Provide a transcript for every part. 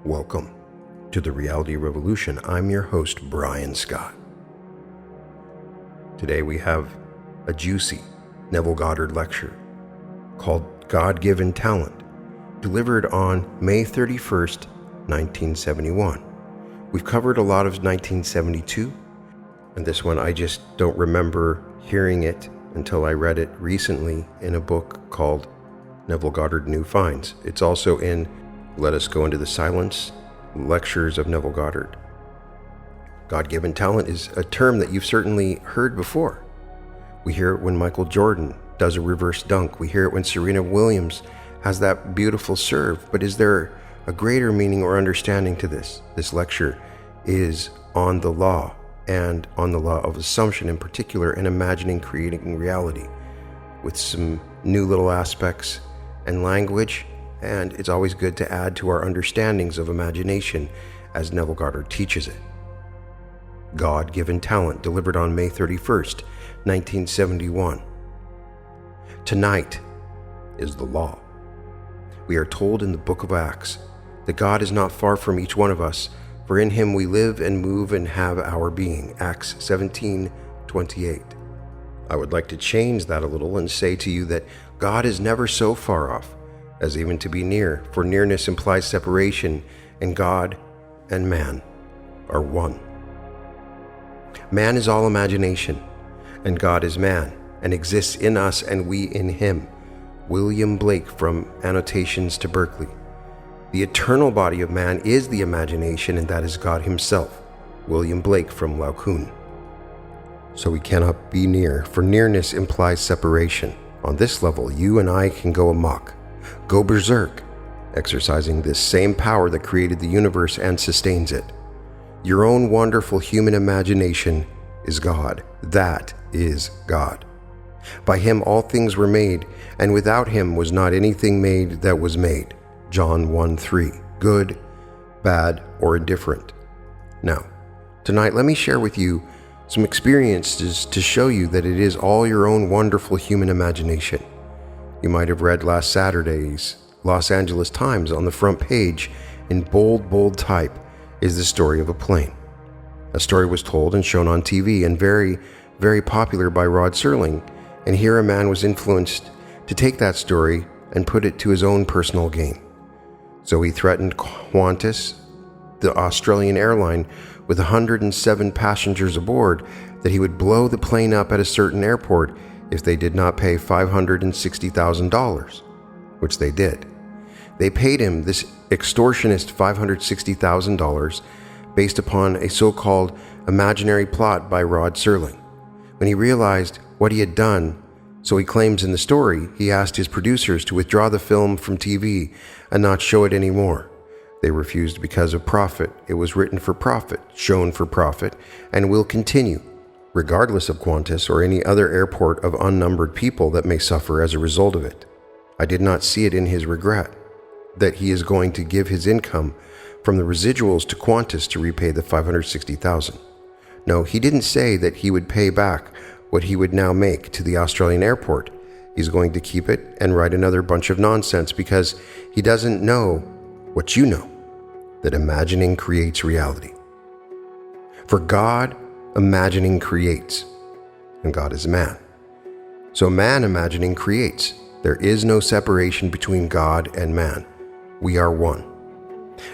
Welcome to the Reality Revolution. I'm your host, Brian Scott. Today we have a juicy Neville Goddard lecture called God-Given Talent, delivered on May 31st, 1971. We've covered a lot of 1972, and this one I just don't remember hearing it until I read it recently in a book called Neville Goddard New Finds. It's also in Let Us Go Into the Silence, Lectures of Neville Goddard. God-given talent is a term that you've certainly heard before. We hear it when Michael Jordan does a reverse dunk. We hear it when Serena Williams has that beautiful serve. But is there a greater meaning or understanding to this? This lecture is on the law, and on the law of assumption in particular, and imagining creating reality, with some new little aspects and language. And it's always good to add to our understandings of imagination as Neville Goddard teaches it. God-given talent, delivered on May 31st, 1971. Tonight is the law. We are told in the book of Acts that God is not far from each one of us, for in him we live and move and have our being. Acts 17:28. I would like to change that a little and say to you that God is never so far off as even to be near, for nearness implies separation, and God and man are one. Man is all imagination, and God is man, and exists in us and we in him. William Blake from Annotations to Berkeley. The eternal body of man is the imagination, and that is God himself. William Blake from Laocoon. So we cannot be near, for nearness implies separation. On this level, you and I can go amuck, go berserk, exercising this same power that created the universe and sustains it. Your own wonderful human imagination is God. That is God. By him all things were made, and without him was not anything made that was made. John 1:3. Good, bad, or indifferent. Now, tonight let me share with you some experiences to show you that it is all your own wonderful human imagination. You might have read last Saturday's Los Angeles Times. On the front page, in bold type, is the story of a plane. A story was told and shown on TV, and very, very popular by Rod Serling. And here a man was influenced to take that story and put it to his own personal gain. So he threatened Qantas, the Australian airline, with 107 passengers aboard, that he would blow the plane up at a certain airport if they did not pay $560,000, which they did. They paid him this extortionist $560,000 based upon a so-called imaginary plot by Rod Serling. When he realized what he had done, so he claims in the story, he asked his producers to withdraw the film from TV and not show it anymore. They refused because of profit. It was written for profit, shown for profit, and will continue, regardless of Qantas or any other airport of unnumbered people that may suffer as a result of it. I did not see it in his regret that he is going to give his income from the residuals to Qantas to repay the $560,000. No, he didn't say that he would pay back what he would now make to the Australian airport. He's going to keep it and write another bunch of nonsense because he doesn't know what you know, that imagining creates reality. For God, imagining creates, and God is man. So man imagining creates. There is no separation between God and man. We are one.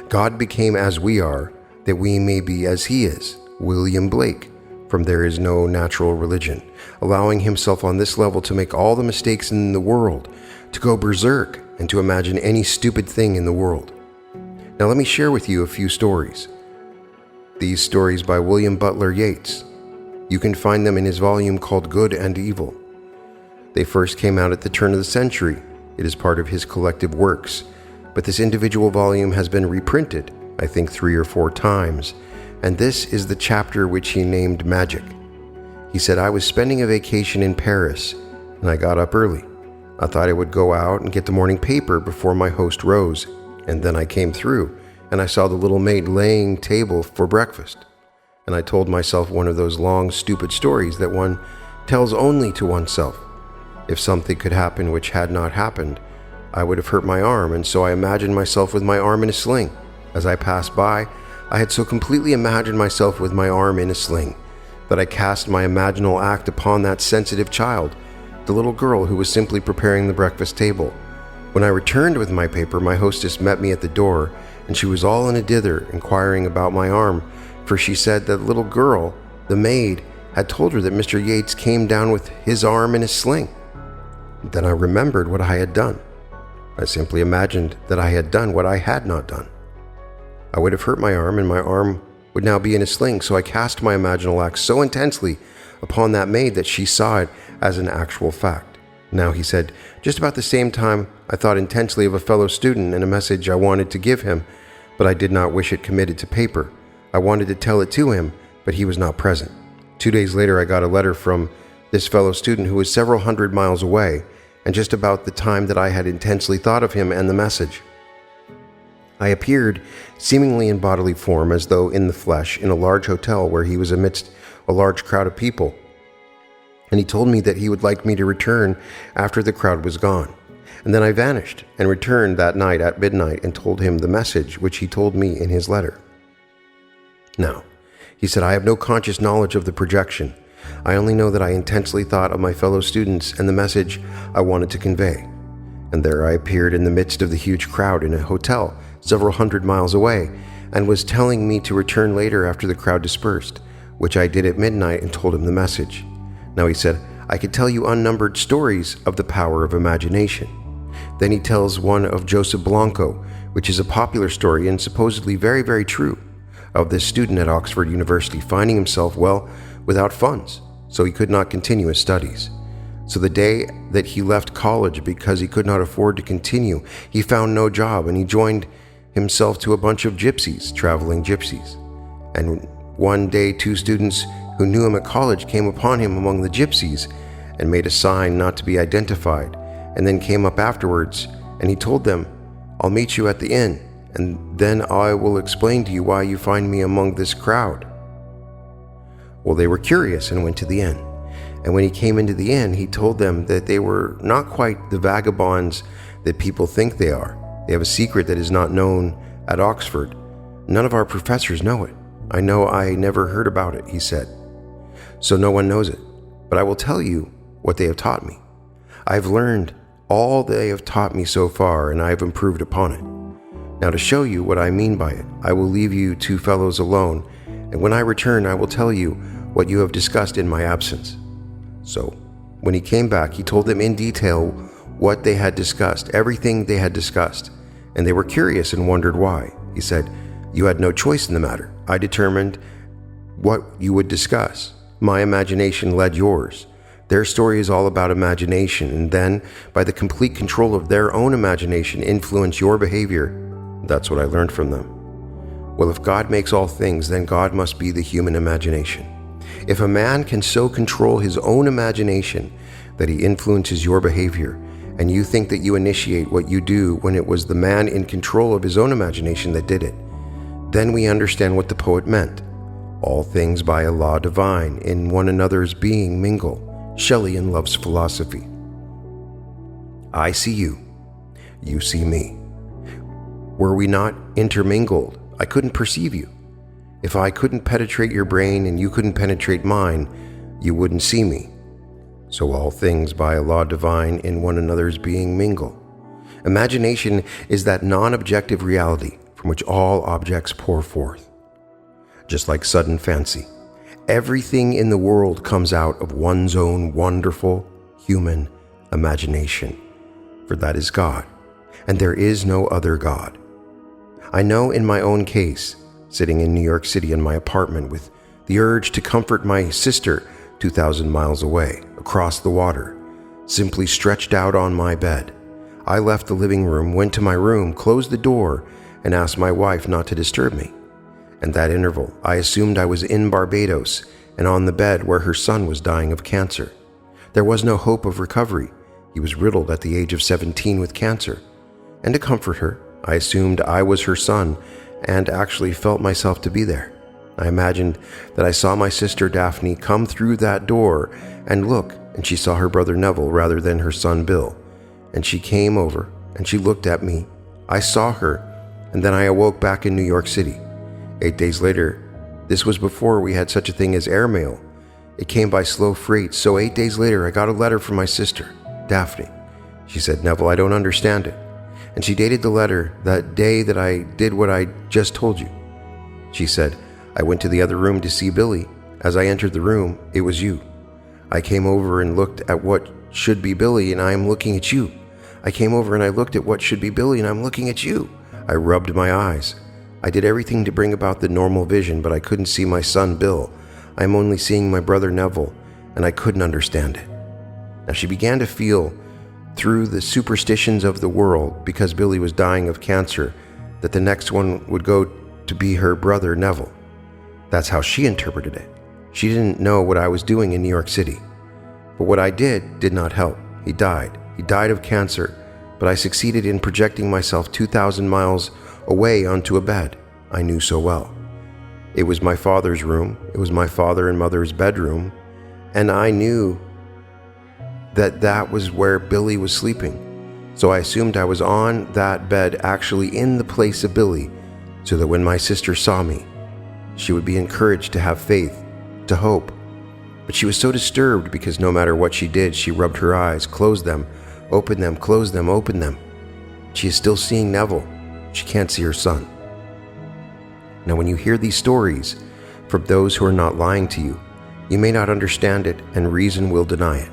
God became as we are, that we may be as he is. William Blake from There Is No Natural Religion, allowing himself on this level to make all the mistakes in the world, to go berserk, and to imagine any stupid thing in the world. Now let me share with you a few stories. These stories by William Butler Yeats. You can find them in his volume called Good and Evil. They first came out at the turn of the century. It is part of his collective works, but this individual volume has been reprinted, I think 3 or 4 times, and this is the chapter which he named Magic. He said, I was spending a vacation in Paris, and I got up early. I thought I would go out and get the morning paper before my host rose, and then I came through, and I saw the little maid laying table for breakfast. And I told myself one of those long, stupid stories that one tells only to oneself. If something could happen which had not happened, I would have hurt my arm, and so I imagined myself with my arm in a sling. As I passed by, I had so completely imagined myself with my arm in a sling that I cast my imaginal act upon that sensitive child, the little girl who was simply preparing the breakfast table. When I returned with my paper, my hostess met me at the door, and she was all in a dither, inquiring about my arm, for she said that the little girl, the maid, had told her that Mr. Yates came down with his arm in a sling. Then I remembered what I had done. I simply imagined that I had done what I had not done. I would have hurt my arm, and my arm would now be in a sling, so I cast my imaginal act so intensely upon that maid that she saw it as an actual fact. Now, he said, just about the same time, I thought intensely of a fellow student and a message I wanted to give him, but I did not wish it committed to paper. I wanted to tell it to him, but he was not present. 2 days later, I got a letter from this fellow student who was several hundred miles away, and just about the time that I had intensely thought of him and the message. I appeared, seemingly in bodily form, as though in the flesh, in a large hotel where he was amidst a large crowd of people, and he told me that he would like me to return after the crowd was gone. And then I vanished and returned that night at midnight and told him the message which he told me in his letter. Now, he said, I have no conscious knowledge of the projection. I only know that I intensely thought of my fellow students and the message I wanted to convey. And there I appeared in the midst of the huge crowd in a hotel several hundred miles away, and was telling me to return later after the crowd dispersed, which I did at midnight and told him the message. Now he said, I could tell you unnumbered stories of the power of imagination. Then he tells one of Joseph Blanco, which is a popular story and supposedly very, very true, of this student at Oxford University finding himself, without funds, so he could not continue his studies. So the day that he left college because he could not afford to continue, he found no job, and he joined himself to a bunch of gypsies, traveling gypsies. And one day 2 students who knew him at college came upon him among the gypsies and made a sign not to be identified, and then came up afterwards, and he told them, I'll meet you at the inn, and then I will explain to you why you find me among this crowd. Well, they were curious and went to the inn. And when he came into the inn, he told them that they were not quite the vagabonds that people think they are. They have a secret that is not known at Oxford. None of our professors know it. I know I never heard about it, he said. So no one knows it. But I will tell you what they have taught me. I have learned all they have taught me so far, and I have improved upon it. Now, to show you what I mean by it, I will leave you 2 fellows alone, and when I return, I will tell you what you have discussed in my absence. So, when he came back, he told them in detail what they had discussed, everything they had discussed, and they were curious and wondered why. He said, you had no choice in the matter. I determined what you would discuss. My imagination led yours. Their story is all about imagination, and then, by the complete control of their own imagination, influence your behavior. That's what I learned from them. Well, if God makes all things, then God must be the human imagination. If a man can so control his own imagination that he influences your behavior, and you think that you initiate what you do when it was the man in control of his own imagination that did it, then we understand what the poet meant. All things by a law divine, in one another's being mingle. Shelley in Love's Philosophy. I see you. You see me. Were we not intermingled, I couldn't perceive you. If I couldn't penetrate your brain and you couldn't penetrate mine, you wouldn't see me. So all things by a law divine in one another's being mingle. Imagination is that non-objective reality from which all objects pour forth. Just like sudden fancy, everything in the world comes out of one's own wonderful human imagination, for that is God, and there is no other God. I know in my own case, sitting in New York City in my apartment with the urge to comfort my sister 2,000 miles away, across the water, simply stretched out on my bed. I left the living room, went to my room, closed the door, and asked my wife not to disturb me. In that interval, I assumed I was in Barbados and on the bed where her son was dying of cancer. There was no hope of recovery. He was riddled at the age of 17 with cancer. And to comfort her, I assumed I was her son and actually felt myself to be there. I imagined that I saw my sister Daphne come through that door and look, and she saw her brother Neville rather than her son Bill. And she came over and she looked at me. I saw her, and then I awoke back in New York City. 8 days later, this was before we had such a thing as airmail. It came by slow freight, so 8 days later I got a letter from my sister, Daphne. She said, "Neville, I don't understand it." And she dated the letter that day that I did what I just told you. She said, "I went to the other room to see Billy. As I entered the room, it was you. I came over and looked at what should be Billy, and I am looking at you. I came over and I looked at what should be Billy, and I'm looking at you." I rubbed my eyes. I did everything to bring about the normal vision, but I couldn't see my son, Bill. I am only seeing my brother, Neville, and I couldn't understand it. Now she began to feel, through the superstitions of the world, because Billy was dying of cancer, that the next one would go to be her brother, Neville. That's how she interpreted it. She didn't know what I was doing in New York City. But what I did not help. He died. He died of cancer, but I succeeded in projecting myself 2,000 miles away onto a bed I knew so well. It was my father's room. It was my father and mother's bedroom, and I knew that that was where Billy was sleeping. So I assumed I was on that bed, actually in the place of Billy, so that when my sister saw me, she would be encouraged to have faith, to hope. But she was so disturbed because no matter what she did, she rubbed her eyes, closed them, opened them, closed them, opened them. She is still seeing Neville. She can't see her son. Now, when you hear these stories from those who are not lying to you, you may not understand it, and reason will deny it.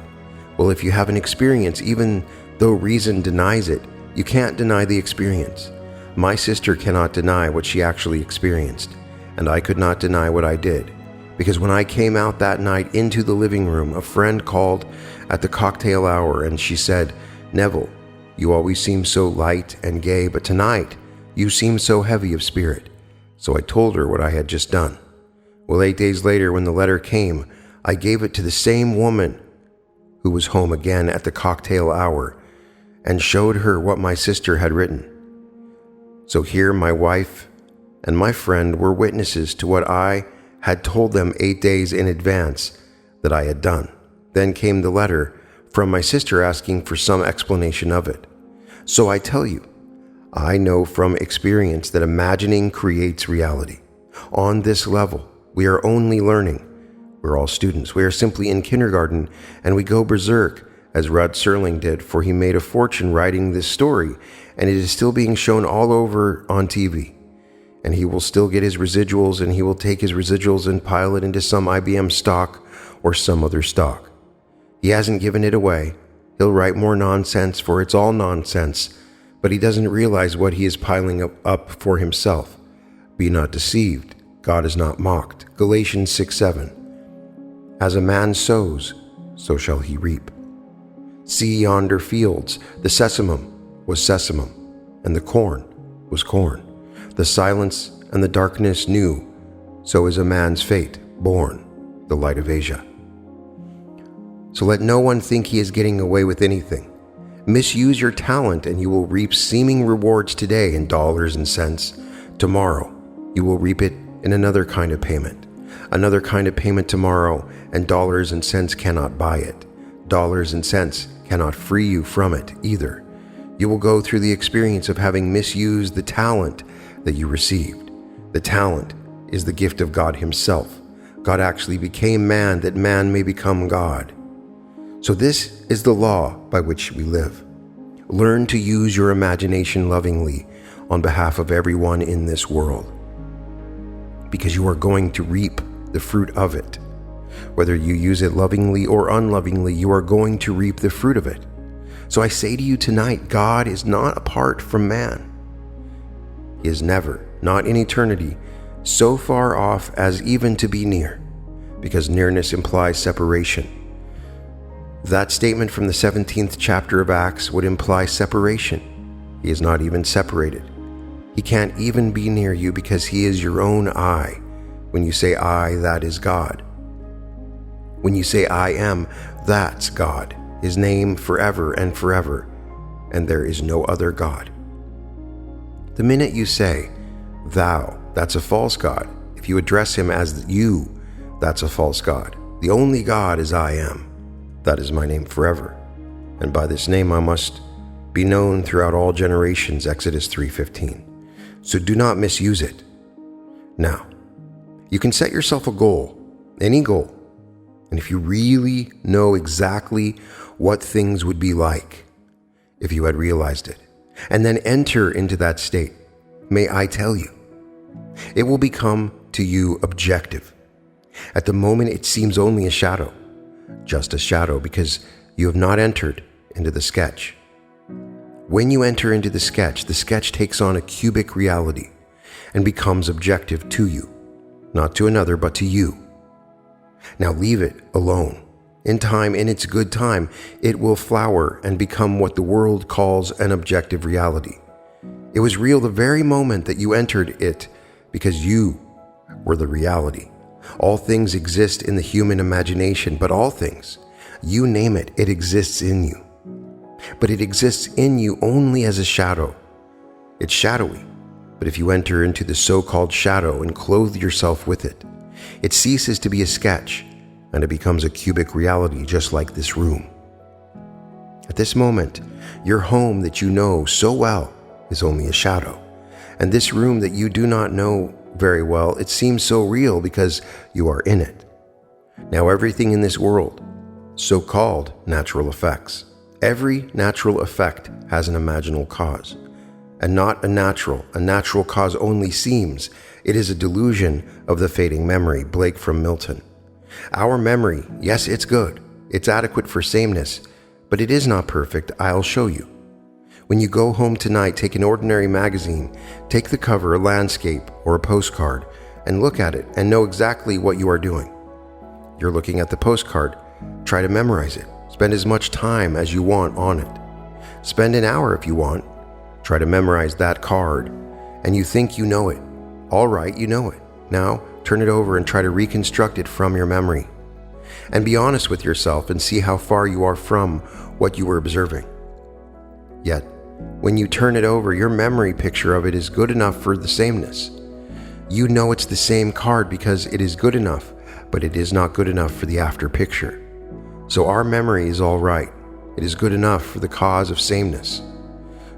Well, if you have an experience, even though reason denies it, you can't deny the experience. My sister cannot deny what she actually experienced, and I could not deny what I did. Because when I came out that night into the living room, a friend called at the cocktail hour and she said, "Neville, you always seem so light and gay, but tonight you seem so heavy of spirit." So I told her what I had just done. Well, 8 days later, when the letter came, I gave it to the same woman who was home again at the cocktail hour and showed her what my sister had written. So here my wife and my friend were witnesses to what I had told them 8 days in advance that I had done. Then came the letter from my sister asking for some explanation of it. So I tell you, I know from experience that imagining creates reality. On this level, we are only learning. We're all students. We are simply in kindergarten, and we go berserk, as Rod Serling did, for he made a fortune writing this story, and it is still being shown all over on TV. And he will still get his residuals, and he will take his residuals and pile it into some IBM stock or some other stock. He hasn't given it away. He'll write more nonsense, for it's all nonsense, but he doesn't realize what he is piling up for himself. Be not deceived. God is not mocked. Galatians 6:7. As a man sows, so shall he reap. See yonder fields. The sesamum was sesamum, and the corn was corn. The silence and the darkness knew, so is a man's fate, born the light of Asia. So let no one think he is getting away with anything. Misuse your talent and you will reap seeming rewards today in dollars and cents. Tomorrow, you will reap it in another kind of payment. Another kind of payment tomorrow, and dollars and cents cannot buy it. Dollars and cents cannot free you from it either. You will go through the experience of having misused the talent that you received. The talent is the gift of God himself. God actually became man that man may become God. So this is the law by which we live. Learn to use your imagination lovingly on behalf of everyone in this world, because you are going to reap the fruit of it. Whether you use it lovingly or unlovingly, you are going to reap the fruit of it. So I say to you tonight, God is not apart from man. He is never, not in eternity, so far off as even to be near, because nearness implies separation. That statement from the 17th chapter of Acts would imply separation. He is not even separated. He can't even be near you because he is your own I. When you say I, that is God. When you say I am, that's God, his name forever and forever, and there is no other God. The minute you say thou, that's a false God. If you address him as you, that's a false God. The only God is I am. That is my name forever, and by this name I must be known throughout all generations, Exodus 3:15. so do not misuse it. Now, you can set yourself a goal, any goal, and if you really know exactly what things would be like if you had realized it, and then enter into that state, may I tell you, it will become to you objective. At the moment, it seems only a shadow, just a shadow, because you have not entered into the sketch. When you enter into the sketch takes on a cubic reality and becomes objective to you, not to another, but to you. Now leave it alone. In time, in its good time, it will flower and become what the world calls an objective reality. It was real the very moment that you entered it, because you were the reality. All things exist in the human imagination, but all things, you name it, it exists in you. But it exists in you only as a shadow. It's shadowy, but if you enter into the so-called shadow and clothe yourself with it, it ceases to be a sketch, and it becomes a cubic reality, just like this room. At this moment, your home that you know so well is only a shadow, and this room that you do not know very well, it seems so real because you are in it. Now everything in this world, so-called natural effects, every natural effect has an imaginal cause, and not a natural. A natural cause only seems. It is a delusion of the fading memory. Blake from Milton. Our memory, yes, it's good. It's adequate for sameness, but it is not perfect. I'll show you. When you go home tonight, take an ordinary magazine, take the cover, a landscape, or a postcard, and look at it and know exactly what you are doing. You're looking at the postcard. Try to memorize it. Spend as much time as you want on it. Spend an hour if you want. Try to memorize that card, and you think you know it. All right, you know it. Now, turn it over and try to reconstruct it from your memory. And be honest with yourself and see how far you are from what you were observing. Yet, when you turn it over, your memory picture of it is good enough for the sameness. You know it's the same card because it is good enough, but it is not good enough for the after picture. So our memory is all right. It is good enough for the cause of sameness.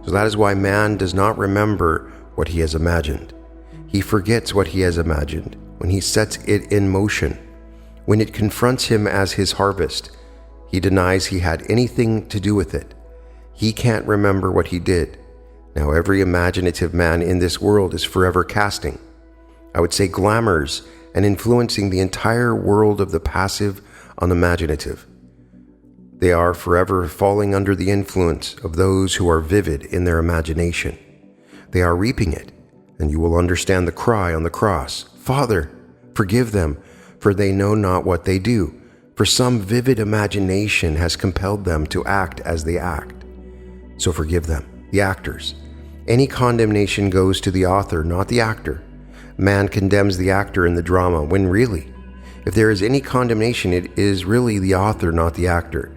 So that is why man does not remember what he has imagined. He forgets what he has imagined when he sets it in motion. When it confronts him as his harvest, he denies he had anything to do with it. He can't remember what he did. Now every imaginative man in this world is forever casting, I would say, glamours and influencing the entire world of the passive unimaginative. They are forever falling under the influence of those who are vivid in their imagination. They are reaping it, and you will understand the cry on the cross, "Father, forgive them, for they know not what they do." For some vivid imagination has compelled them to act as they act. So forgive them, the actors. Any condemnation goes to the author, not the actor. Man condemns the actor in the drama, when really, if there is any condemnation, it is really the author, not the actor.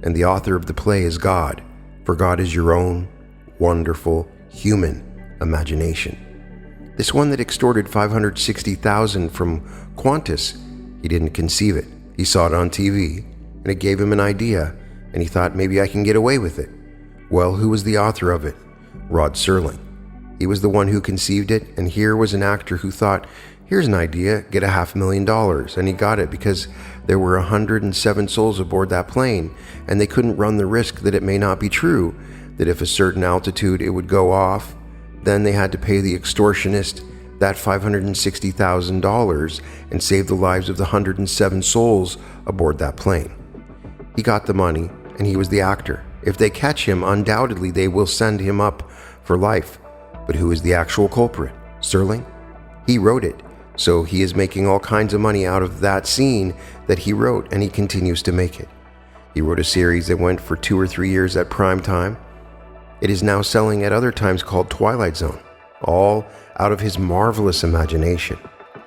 And the author of the play is God, for God is your own wonderful human imagination. This one that extorted $560,000 from Qantas, he didn't conceive it. He saw it on TV, and it gave him an idea, and he thought, maybe I can get away with it. Well, who was the author of it? Rod Serling. He was the one who conceived it, and here was an actor who thought, here's an idea, get $500,000, and he got it because there were 107 souls aboard that plane, and they couldn't run the risk that it may not be true, that if a certain altitude it would go off. Then they had to pay the extortionist that $560,000 and save the lives of the 107 souls aboard that plane. He got the money, and he was the actor. If they catch him, undoubtedly they will send him up for life. But who is the actual culprit? Serling? He wrote it, so he is making all kinds of money out of that scene that he wrote, and he continues to make it. He wrote a series that went for 2 or 3 years at prime time. It is now selling at other times, called Twilight Zone, all out of his marvelous imagination.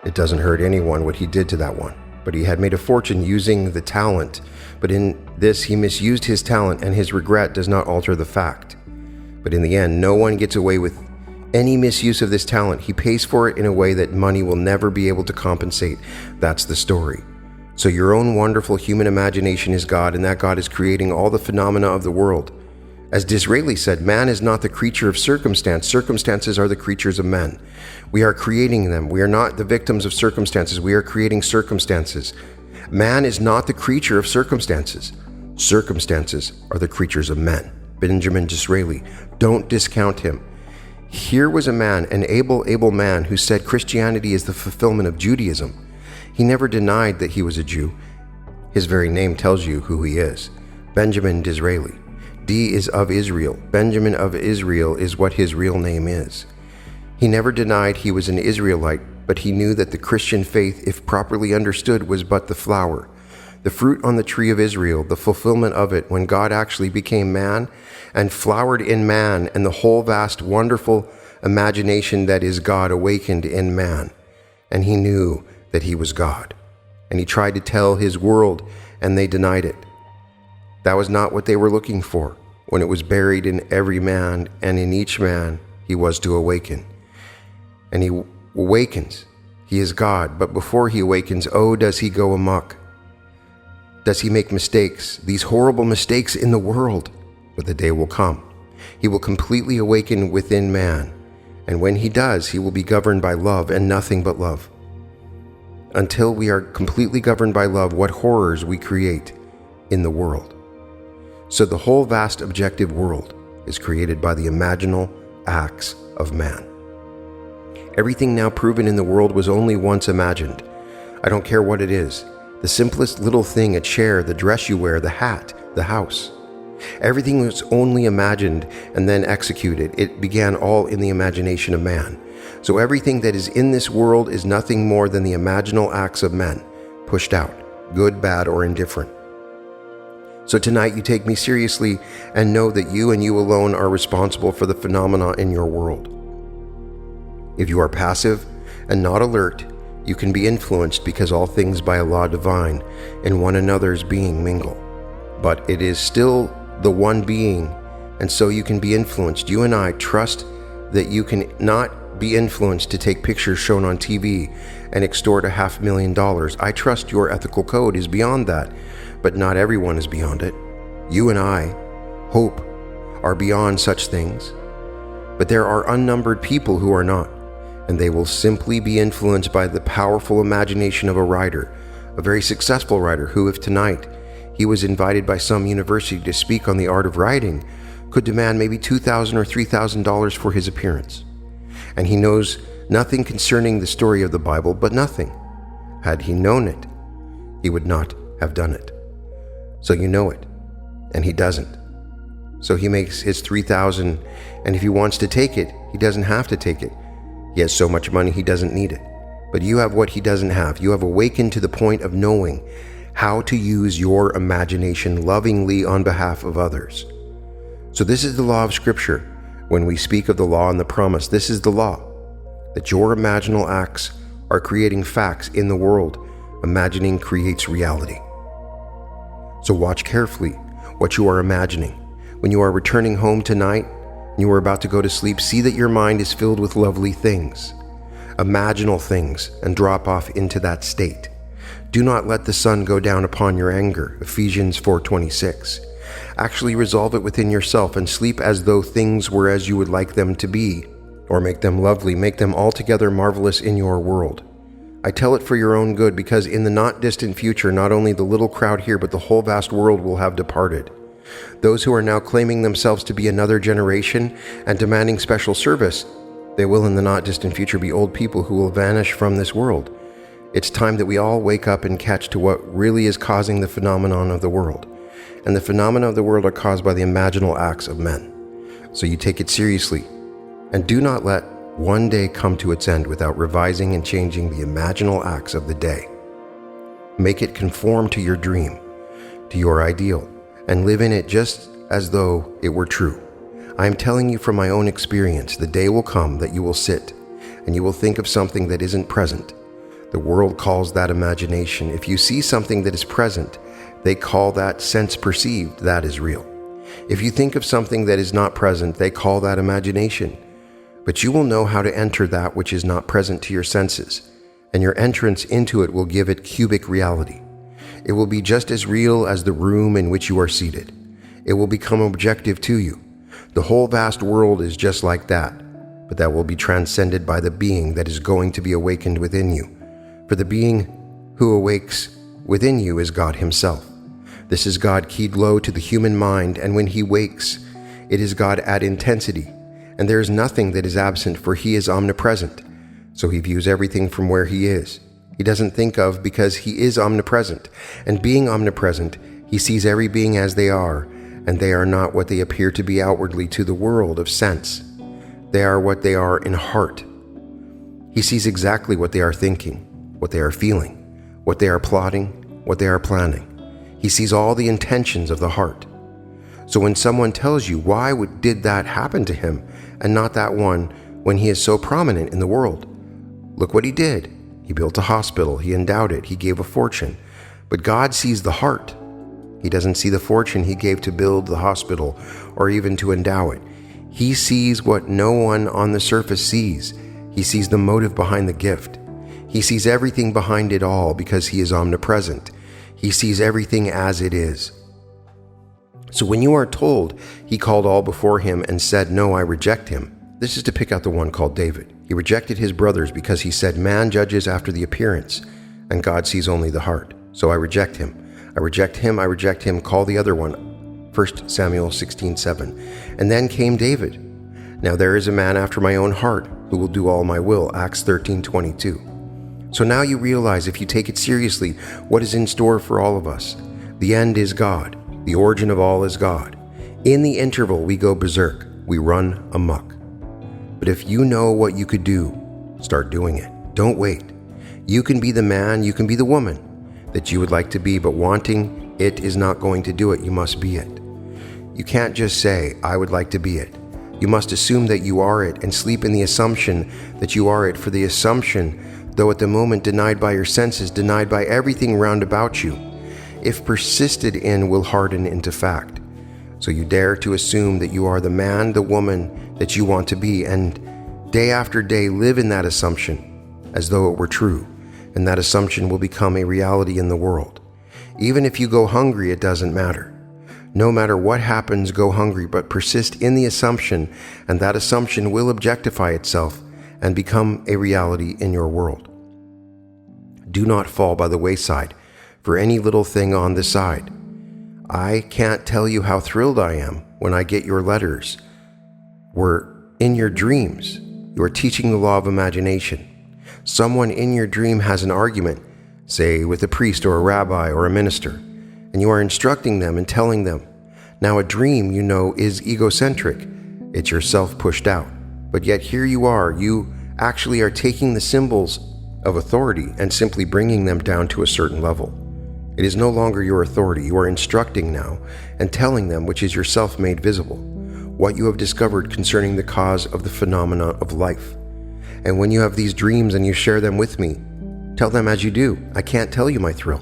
It doesn't hurt anyone what he did to that one, but he had made a fortune using the talent. But in this, he misused his talent, and his regret does not alter the fact. But in the end, no one gets away with any misuse of this talent. He pays for it in a way that money will never be able to compensate. That's the story. So your own wonderful human imagination is God, and that God is creating all the phenomena of the world. As Disraeli said, man is not the creature of circumstance. Circumstances are the creatures of men. We are creating them. We are not the victims of circumstances. We are creating circumstances. Man is not the creature of circumstances. Circumstances are the creatures of men. Benjamin Disraeli. Don't discount him. Here was a man, an able man, who said Christianity is the fulfillment of Judaism. He never denied that he was a Jew. His very name tells you who he is. Benjamin Disraeli. D is of Israel. Benjamin of Israel is what his real name is. He never denied he was an Israelite, but he knew that the Christian faith, if properly understood, was but the flower, the fruit on the tree of Israel, the fulfillment of it when God actually became man and flowered in man, and the whole vast, wonderful imagination that is God awakened in man. And he knew that he was God. And he tried to tell his world, and they denied it. That was not what they were looking for when it was buried in every man, and in each man he was to awaken. And he awakens. He is God, but before he awakens, oh, does he go amuck? Does he make mistakes, these horrible mistakes in the world? But the day will come. He will completely awaken within man, and when he does, he will be governed by love and nothing but love. Until we are completely governed by love, what horrors we create in the world. So the whole vast objective world is created by the imaginal acts of man. Everything now proven in the world was only once imagined. I don't care what it is. The simplest little thing, a chair, the dress you wear, the hat, the house. Everything was only imagined and then executed. It began all in the imagination of man. So everything that is in this world is nothing more than the imaginal acts of men, pushed out, good, bad, or indifferent. So tonight you take me seriously and know that you and you alone are responsible for the phenomena in your world. If you are passive and not alert, you can be influenced because all things by a law divine in one another's being mingle. But it is still the one being, and so you can be influenced. You and I trust that you can not be influenced to take pictures shown on TV and extort $500,000. I trust your ethical code is beyond that. But not everyone is beyond it. You and I, hope, are beyond such things. But there are unnumbered people who are not, and they will simply be influenced by the powerful imagination of a writer, a very successful writer who, if tonight he was invited by some university to speak on the art of writing, could demand maybe $2,000 or $3,000 for his appearance. And he knows nothing concerning the story of the Bible, but nothing. Had he known it, he would not have done it. So you know it, and he doesn't. So he makes his $3,000, and if he wants to take it, he doesn't have to take it. He has so much money he doesn't need it. But you have what he doesn't have. You have awakened to the point of knowing how to use your imagination lovingly on behalf of others. So this is the law of Scripture. When we speak of the law and the promise, this is the law, that your imaginal acts are creating facts in the world. Imagining creates reality. So watch carefully what you are imagining. When you are returning home tonight and you are about to go to sleep, see that your mind is filled with lovely things. Imaginal things and drop off into that state. Do not let the sun go down upon your anger, Ephesians 4:26. Actually resolve it within yourself and sleep as though things were as you would like them to be, or make them lovely, make them altogether marvelous in your world. I tell it for your own good, because in the not distant future, not only the little crowd here, but the whole vast world will have departed. Those who are now claiming themselves to be another generation and demanding special service, they will in the not distant future be old people who will vanish from this world. It's time that we all wake up and catch to what really is causing the phenomenon of the world. And the phenomena of the world are caused by the imaginal acts of men. So you take it seriously, and do not let one day come to its end without revising and changing the imaginal acts of the day. Make it conform to your dream, to your ideal, and live in it just as though it were true. I am telling you from my own experience, the day will come that you will sit and you will think of something that isn't present. The world calls that imagination. If you see something that is present, they call that sense perceived. That is real. If you think of something that is not present, they call that imagination. But you will know how to enter that which is not present to your senses, and your entrance into it will give it cubic reality. It will be just as real as the room in which you are seated. It will become objective to you. The whole vast world is just like that, but that will be transcended by the being that is going to be awakened within you. For the being who awakes within you is God himself. This is God keyed low to the human mind, and when he wakes, it is God at intensity, and there is nothing that is absent, for he is omnipresent. So he views everything from where he is. He doesn't think of because he is omnipresent, and being omnipresent, he sees every being as they are, and they are not what they appear to be outwardly to the world of sense. They are what they are in heart. He sees exactly what they are thinking, what they are feeling, what they are plotting, what they are planning. He sees all the intentions of the heart. So when someone tells you, why did that happen to him and not that one when he is so prominent in the world? Look what he did. He built a hospital, he endowed it, he gave a fortune. But God sees the heart. He doesn't see the fortune he gave to build the hospital or even to endow it. He sees what no one on the surface sees. He sees the motive behind the gift. He sees everything behind it all because he is omnipresent. He sees everything as it is. So when you are told he called all before him and said, "No, I reject him," this is to pick out the one called David. He rejected his brothers because he said, "Man judges after the appearance, and God sees only the heart. So I reject him. I reject him, I reject him, call the other one." 1 Samuel 16:7. And then came David. "Now there is a man after my own heart who will do all my will." Acts 13:22. So now you realize, if you take it seriously, what is in store for all of us. The end is God. The origin of all is God. In the interval, we go berserk. We run amuck. But if you know what you could do, start doing it. Don't wait. You can be the man, you can be the woman that you would like to be, but wanting it is not going to do it. You must be it. You can't just say, "I would like to be it." You must assume that you are it and sleep in the assumption that you are it, for the assumption, though at the moment denied by your senses, denied by everything round about you, if persisted in, will harden into fact. So you dare to assume that you are the man, the woman that you want to be, and day after day live in that assumption as though it were true, and that assumption will become a reality in the world. Even if you go hungry, it doesn't matter. No matter what happens, go hungry, but persist in the assumption, and that assumption will objectify itself and become a reality in your world. Do not fall by the wayside for any little thing on the side. I can't tell you how thrilled I am when I get your letters. We're in your dreams. You are teaching the law of imagination. Someone in your dream has an argument, say with a priest or a rabbi or a minister, and you are instructing them and telling them. Now a dream, you know, is egocentric. It's yourself pushed out. But yet here you are. You actually are taking the symbols of authority and simply bringing them down to a certain level. It is no longer your authority. You are instructing now and telling them, which is yourself made visible, what you have discovered concerning the cause of the phenomena of life. And when you have these dreams and you share them with me, tell them as you do. I can't tell you my thrill.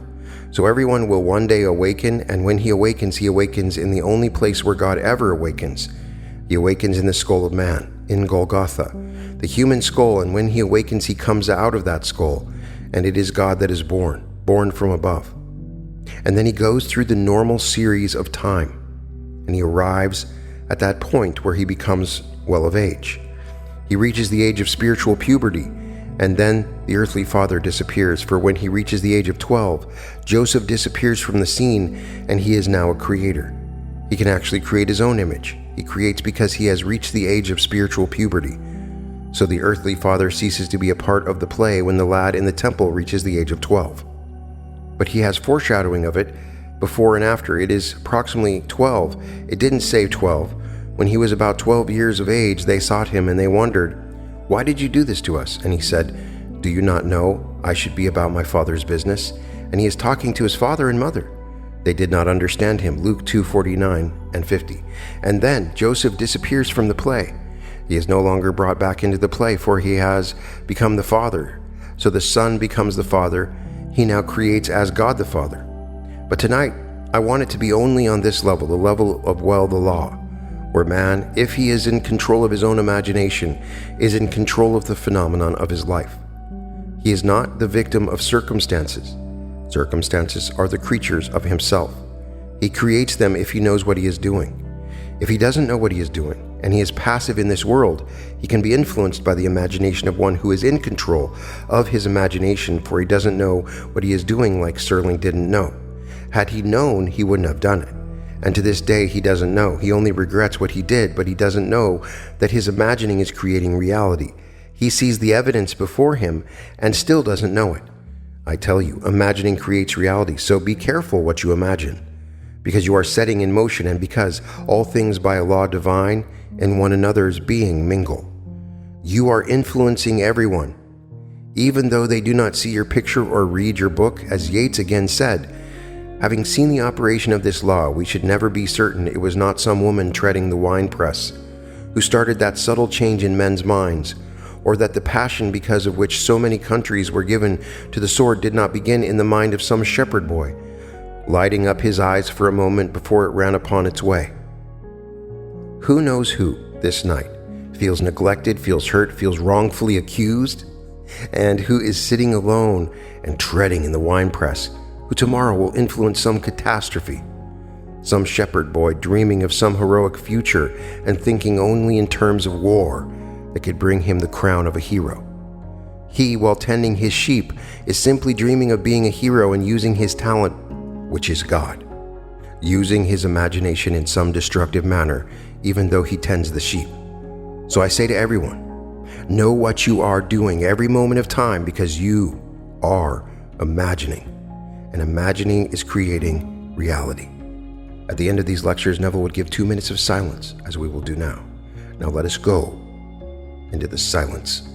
So everyone will one day awaken, and when he awakens in the only place where God ever awakens. He awakens in the skull of man, in Golgotha, the human skull, and when he awakens, he comes out of that skull, and it is God that is born from above. And then he goes through the normal series of time, and he arrives at that point where he becomes well of age. He reaches the age of spiritual puberty, and then the earthly father disappears, for when he reaches the age of 12, Joseph disappears from the scene, and he is now a creator. He can actually create his own image. He creates because he has reached the age of spiritual puberty. So the earthly father ceases to be a part of the play when the lad in the temple reaches the age of 12. But he has foreshadowing of it before and after. It is approximately 12. It didn't say 12. When he was about 12 years of age, they sought him and they wondered, "Why did you do this to us?" And he said, "Do you not know I should be about my father's business?" And he is talking to his father and mother. They did not understand him. Luke 2:49 and 50. And then Joseph disappears from the play. He is no longer brought back into the play, for he has become the father. So the son becomes the father. He now creates as God the Father. But tonight, I want it to be only on this level, the level of, the law, where man, if he is in control of his own imagination, is in control of the phenomenon of his life. He is not the victim of circumstances. Circumstances are the creatures of himself. He creates them if he knows what he is doing. If he doesn't know what he is doing, and he is passive in this world, he can be influenced by the imagination of one who is in control of his imagination, for he doesn't know what he is doing, like Sterling didn't know. Had he known, he wouldn't have done it. And to this day, he doesn't know. He only regrets what he did, but he doesn't know that his imagining is creating reality. He sees the evidence before him and still doesn't know it. I tell you, imagining creates reality, so be careful what you imagine, because you are setting in motion, and because all things by a law divine and one another's being mingle. You are influencing everyone, even though they do not see your picture or read your book. As Yeats again said, having seen the operation of this law, we should never be certain it was not some woman treading the winepress who started that subtle change in men's minds, or that the passion because of which so many countries were given to the sword did not begin in the mind of some shepherd boy, lighting up his eyes for a moment before it ran upon its way. Who knows who, this night, feels neglected, feels hurt, feels wrongfully accused, and who is sitting alone and treading in the winepress, who tomorrow will influence some catastrophe, some shepherd boy dreaming of some heroic future and thinking only in terms of war that could bring him the crown of a hero. He, while tending his sheep, is simply dreaming of being a hero and using his talent, which is God, using his imagination in some destructive manner, even though he tends the sheep. So I say to everyone, know what you are doing every moment of time, because you are imagining, and imagining is creating reality. At the end of these lectures, Neville would give 2 minutes of silence, as we will do now. Now let us go into the silence.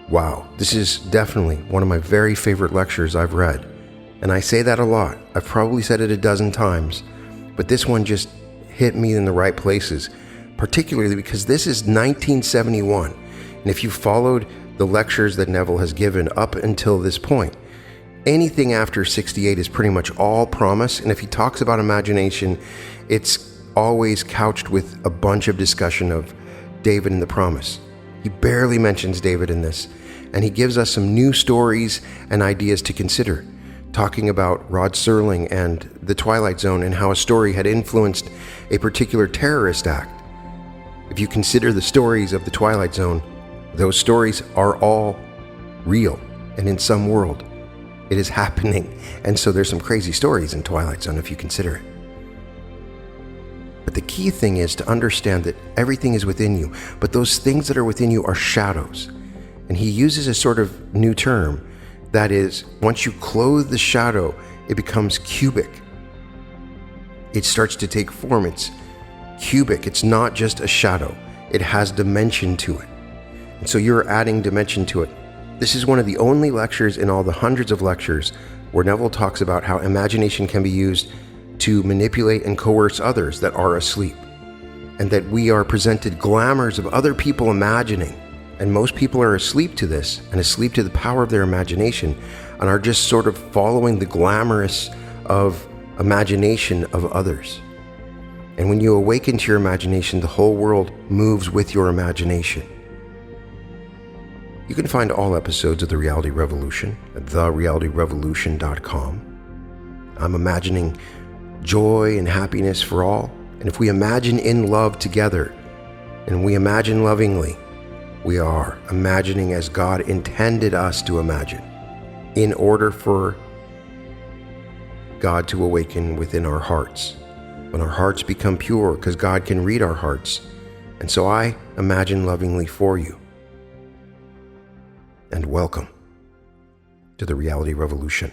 Wow, this is definitely one of my very favorite lectures I've read. And I say that a lot. I've probably said it a dozen times, but this one just hit me in the right places, particularly because this is 1971. And if you followed the lectures that Neville has given up until this point, anything after 68 is pretty much all promise. And if he talks about imagination, it's always couched with a bunch of discussion of David and the promise. He barely mentions David in this, and he gives us some new stories and ideas to consider, talking about Rod Serling and the Twilight Zone and how a story had influenced a particular terrorist act. If you consider the stories of the Twilight Zone, those stories are all real, and in some world, it is happening. And so there's some crazy stories in Twilight Zone if you consider it. But the key thing is to understand that everything is within you, but those things that are within you are shadows. And he uses a sort of new term That is, once you clothe the shadow, it becomes cubic. It starts to take form. It's cubic. It's not just a shadow. It has dimension to it. And so you're adding dimension to it. This is one of the only lectures in all the hundreds of lectures where Neville talks about how imagination can be used to manipulate and coerce others that are asleep, and that we are presented glamours of other people imagining. And most people are asleep to this and asleep to the power of their imagination and are just sort of following the glamorous of imagination of others. And when you awaken to your imagination, the whole world moves with your imagination. You can find all episodes of The Reality Revolution at therealityrevolution.com. I'm imagining joy and happiness for all. And if we imagine in love together, and we imagine lovingly, we are imagining as God intended us to imagine, in order for God to awaken within our hearts. When our hearts become pure, because God can read our hearts. And so I imagine lovingly for you. And welcome to the Reality Revolution.